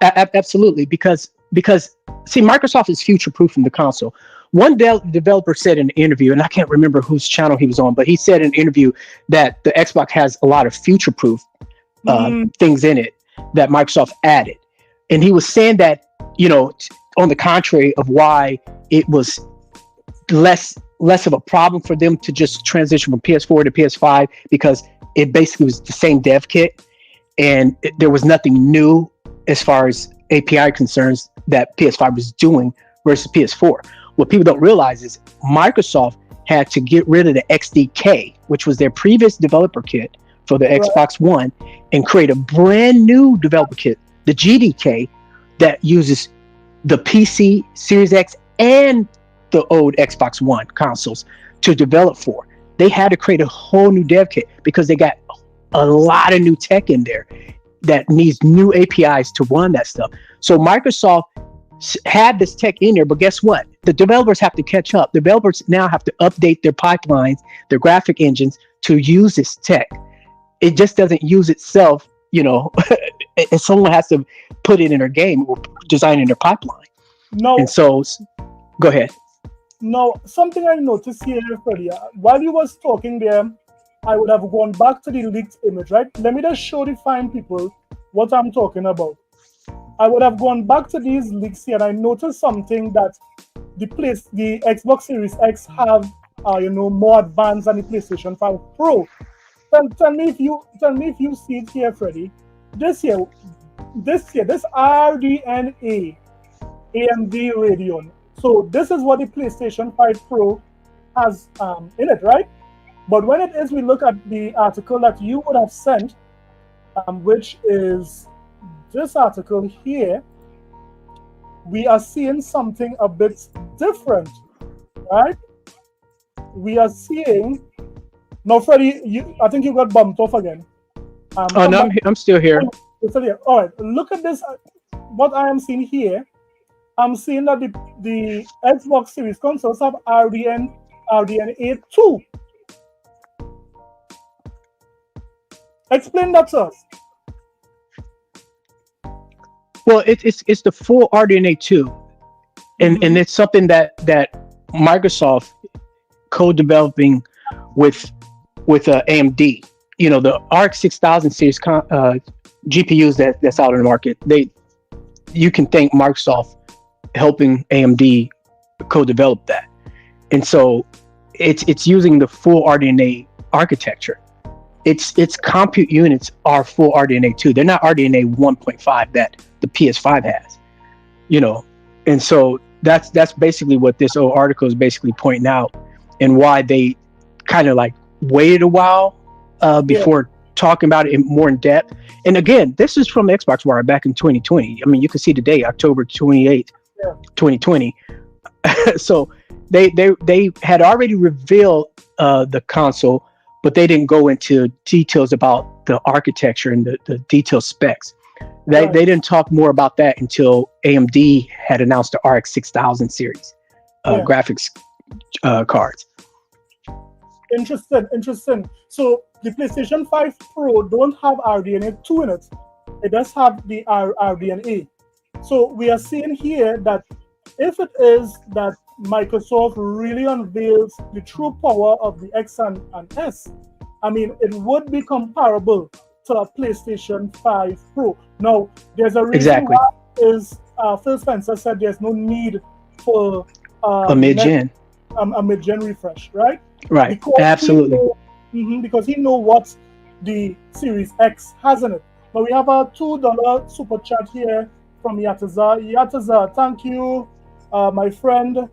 Absolutely, because see, Microsoft is future-proofing the console. One developer said in an interview, and I can't remember whose channel he was on, but he said in an interview that the Xbox has a lot of future-proof things in it that Microsoft added. And he was saying that, on the contrary of why it was less of a problem for them to just transition from PS4 to PS5, because it basically was the same dev kit, and there was nothing new as far as API concerns that PS5 was doing versus PS4. What people don't realize is Microsoft had to get rid of the XDK, which was their previous developer kit for the Xbox One, and create a brand new developer kit, the GDK, that uses the PC, Series X, and the old Xbox One consoles to develop for. They had to create a whole new dev kit because they got a lot of new tech in there that needs new APIs to run that stuff. So Microsoft had this tech in there, but guess what? The developers have to catch up. Developers now have to update their pipelines, their graphic engines to use this tech. It just doesn't use itself, and someone has to put it in their game or design in their pipeline. No. And so, go ahead. Now, something I noticed here, Freddie, while you was talking there, I would have gone back to the leaked image, right? Let me just show the fine people what I'm talking about. I would have gone back to these leaks here, and I noticed something that the Xbox Series X have, more advanced than the PlayStation 5 Pro. Tell me if you see it here, Freddie. This RDNA AMD Radeon. So this is what the PlayStation 5 Pro has in it, right? But when it is, we look at the article that you would have sent, which is this article here, we are seeing something a bit different, right? We are seeing... Now, Freddie, I think you got bumped off again. No, I'm still here. You're still here. All right, look at this. What I am seeing here, I'm seeing that the Xbox Series consoles have RDNA 2. Explain that to us. Well, it's the full RDNA 2, and it's something that Microsoft co-developing with AMD. The RX 6000 series GPUs that's out in the market. You can thank Microsoft helping AMD co-develop that, and so it's using the full RDNA architecture. Its compute units are full RDNA 2. They're not RDNA 1.5 that the PS5 has, and so that's basically what this whole article is basically pointing out, and why they kind of like waited a while before talking about it more in depth. And again, this is from Xbox Wire back in 2020. I mean, you can see today, October 28th, 2020. So they had already revealed the console, but they didn't go into details about the architecture and the detailed specs. They didn't talk more about that until AMD had announced the RX 6000 series graphics cards. Interesting. So the PlayStation 5 Pro don't have RDNA 2 in it. It does have the RDNA. So we are seeing here that if it is that Microsoft really unveils the true power of the X and S, I mean, it would be comparable to a PlayStation 5 Pro. Now, there's a reason why is Phil Spencer said there's no need for A mid-gen. a mid-gen refresh, right? Right. Because Absolutely. because he know what the Series X has in it. But we have a $2 super chat here from Yataza. Yataza, thank you, my friend.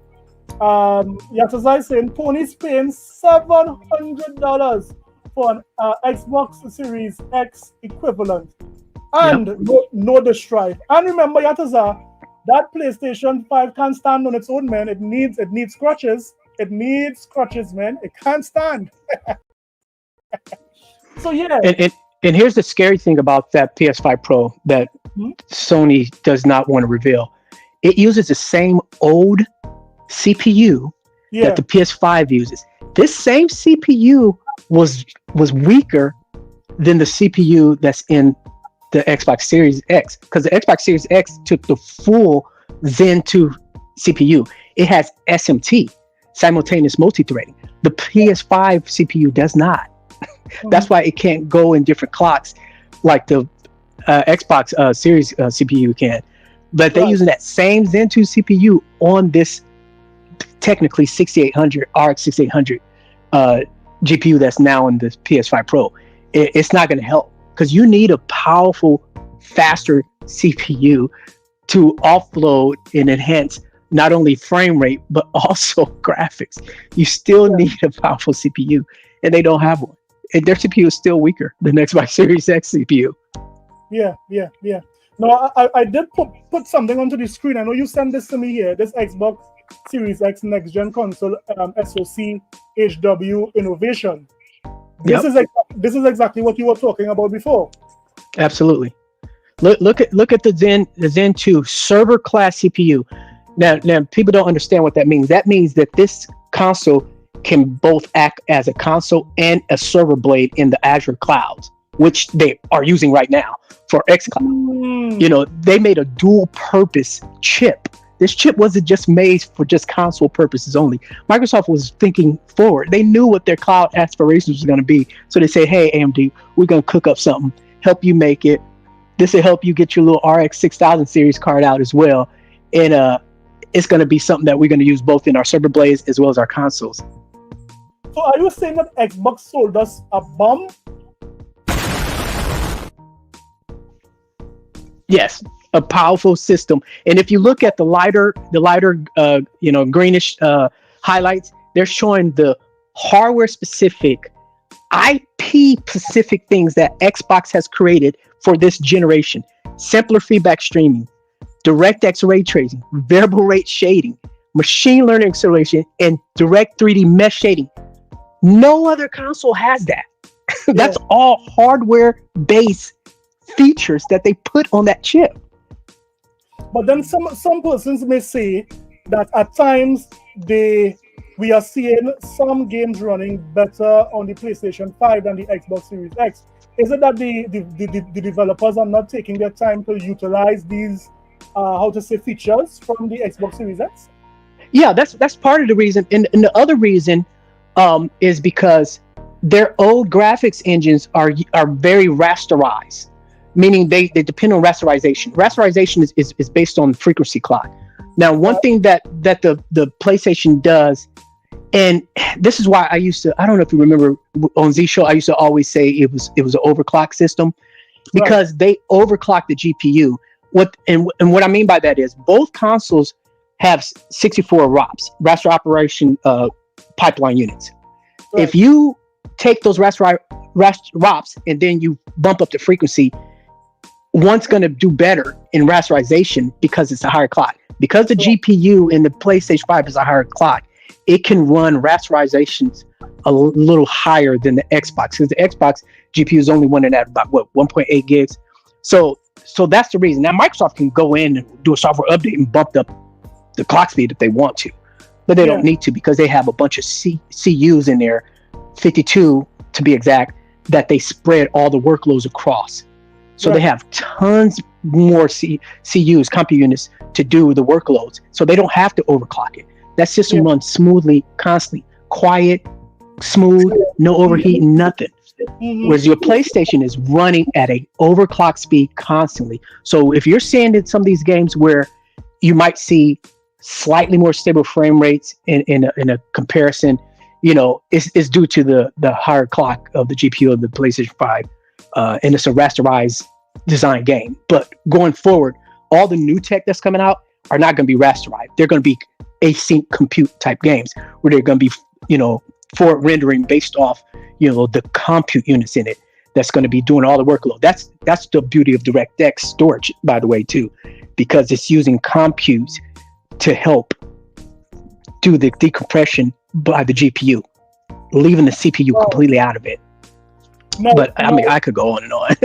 Yataza is saying Tony's paying $700 for an Xbox Series X equivalent, and no disk drive. And remember, Yataza, that PlayStation 5 can't stand on its own, man. It needs crutches. It needs crutches, man. It can't stand. So yeah. And here's the scary thing about that PS5 Pro that Sony does not want to reveal. It uses the same old CPU that the PS5 uses. This same CPU was weaker than the CPU that's in the Xbox Series X, because the Xbox Series X took the full Zen 2 CPU. It has SMT, simultaneous multi-threading. The PS5 CPU does not. That's why it can't go in different clocks like the Xbox Series CPU can. But they're using that same Zen 2 CPU on this technically 6800 RX 6800 GPU that's now in the PS5 Pro. It's not going to help, because you need a powerful, faster CPU to offload and enhance not only frame rate but also graphics. You still need a powerful CPU, and they don't have one. And their CPU is still weaker than Xbox Series X CPU. Yeah. No, I did put something onto the screen. I know you sent this to me here. This Xbox Series X next gen console, SoC HW innovation. This is exactly what you were talking about before. Absolutely. Look at the Zen 2 server class CPU. Now people don't understand what that means. That means that this console can both act as a console and a server blade in the Azure clouds, which they are using right now for xCloud. You know, they made a dual purpose chip. This chip wasn't just made for just console purposes only. Microsoft was thinking forward. They knew what their cloud aspirations was going to be. So they say, hey, AMD, we're going to cook up something, help you make it. This will help you get your little RX 6000 series card out as well. And it's going to be something that we're going to use both in our server blades as well as our consoles. So are you saying that Xbox sold us a bomb? Yes, a powerful system. And if you look at the lighter greenish highlights, they're showing the hardware specific, IP specific things that Xbox has created for this generation. Simpler feedback streaming, DirectX ray tracing, variable rate shading, machine learning acceleration, and direct 3D mesh shading. No other console has that. That's all hardware-based features that they put on that chip. But then some persons may say that at times we are seeing some games running better on the PlayStation 5 than the Xbox Series X. Is it that the developers are not taking their time to utilize these features from the Xbox Series X? Yeah, that's part of the reason. And the other reason is because their old graphics engines are very rasterized, meaning they depend on rasterization. Rasterization is based on frequency clock. Now, one thing that the PlayStation does, and this is why I don't know if you remember on Z Show, I used to always say it was an overclock system, because they overclock the GPU. What I mean by that is both consoles have 64 ROPs, raster operation pipeline units. If you take those ROPs and then you bump up the frequency, one's going to do better in rasterization because it's a higher clock. Because the GPU in the PlayStation 5 is a higher clock, it can run rasterizations a little higher than the Xbox, because the Xbox GPU is only running at about 1.8 gigs. So that's the reason. Now Microsoft can go in and do a software update and bump up the clock speed if they want to, but they don't need to, because they have a bunch of CUs in there, 52 to be exact, that they spread all the workloads across. So they have tons more CUs, compute units, to do the workloads. So they don't have to overclock it. That system runs smoothly, constantly, quiet, smooth, no overheating, nothing. Whereas your PlayStation is running at a overclock speed constantly. So if you're seeing that some of these games where you might see slightly more stable frame rates in a comparison, it's due to the higher clock of the GPU of the PlayStation 5, and it's a rasterized design game. But going forward, all the new tech that's coming out are not going to be rasterized. They're going to be async compute type games where they're going to be, forward rendering based off, the compute units in it. That's going to be doing all the workload. That's the beauty of DirectX storage, by the way, too, because it's using compute to help do the decompression by the GPU, leaving the CPU completely out of it. I could go on and on.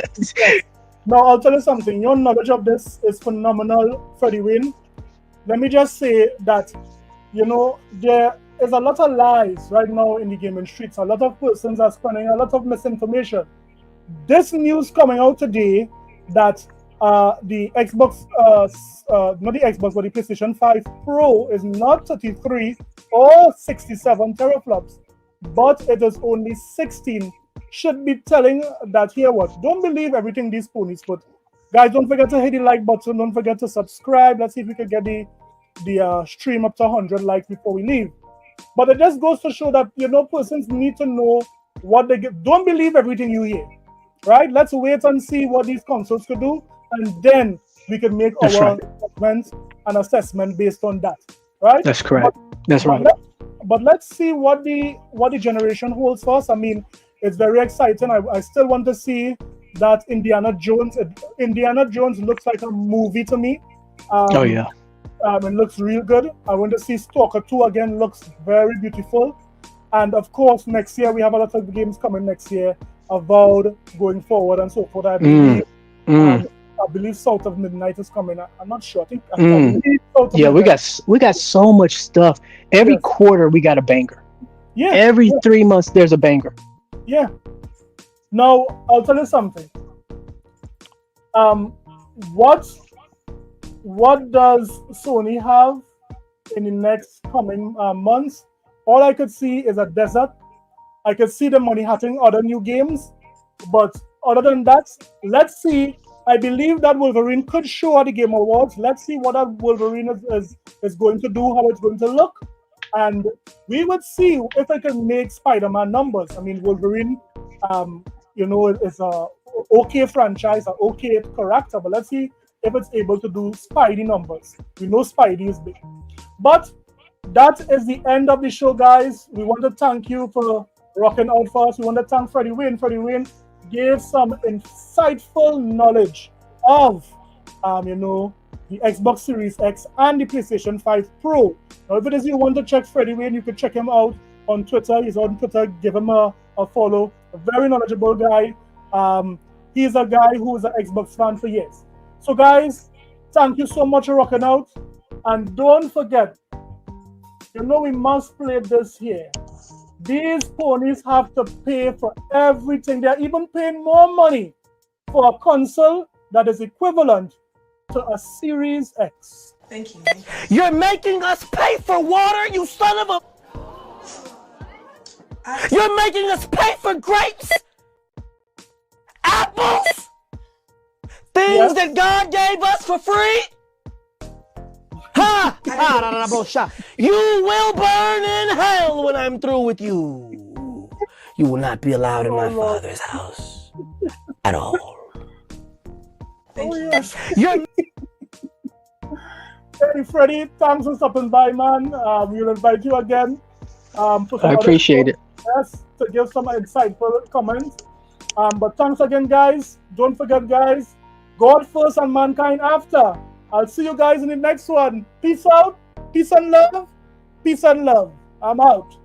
Now, I'll tell you something. Your knowledge of this is phenomenal, Freddie Wayne. Let me just say that, there is a lot of lies right now in the gaming streets. A lot of persons are spreading a lot of misinformation. This news coming out today that the Xbox, not the Xbox, but the PlayStation 5 Pro is not 33 or 67 teraflops, but it is only 16. Should be telling that here what? Don't believe everything these ponies put. Guys, don't forget to hit the like button. Don't forget to subscribe. Let's see if we can get the stream up to 100 likes before we leave. But it just goes to show that, persons need to know what they get. Don't believe everything you hear, right? Let's wait and see what these consoles could do, and then we can make our judgments and assessment based on that, right? That's correct. But let's see what the generation holds for us. I mean, it's very exciting. I still want to see that Indiana Jones. Indiana Jones looks like a movie to me. It looks real good. I want to see Stalker 2 again. Looks very beautiful. And of course, next year we have a lot of games coming next year about going forward and so forth. I believe South of Midnight is coming. I'm not sure. I believe South of Midnight. we got so much stuff. Every quarter we got a banger. Yeah. Every 3 months there's a banger. Yeah. Now I'll tell you something. What does Sony have in the next coming months? All I could see is a desert. I could see the money having other new games, but other than that, let's see. I believe that Wolverine could show at the Game Awards. Let's see what that Wolverine is going to do, how it's going to look, and we would see if it can make Spider-Man numbers. I mean, Wolverine, is a okay franchise, an okay character, but let's see if it's able to do Spidey numbers. We know Spidey is big. But that is the end of the show, guys. We want to thank you for rocking out for us. We want to thank Freddie Wayne. Freddie Wayne gave some insightful knowledge of, the Xbox Series X and the PlayStation 5 Pro. Now, if it is you want to check Freddie Wayne, you can check him out on Twitter. He's on Twitter. Give him a follow. A very knowledgeable guy. He's a guy who is an Xbox fan for years. So guys, thank you so much for rocking out. And don't forget, we must play this here. These ponies have to pay for everything. They're even paying more money for a console that is equivalent to a Series X. Thank you. You're making us pay for water, you son of a... You're making us pay for grapes, apples, things that God gave us for free. Ha! You will burn in hell when I'm through with you. You will not be allowed in my Father's house at all. Thank you. You're Hey, Freddie, thanks for stopping by, man. We'll invite you again. I appreciate it. Yes, to give some insightful comments. But thanks again, guys. Don't forget, guys, God first and mankind after. I'll see you guys in the next one. Peace out. Peace and love. Peace and love. I'm out.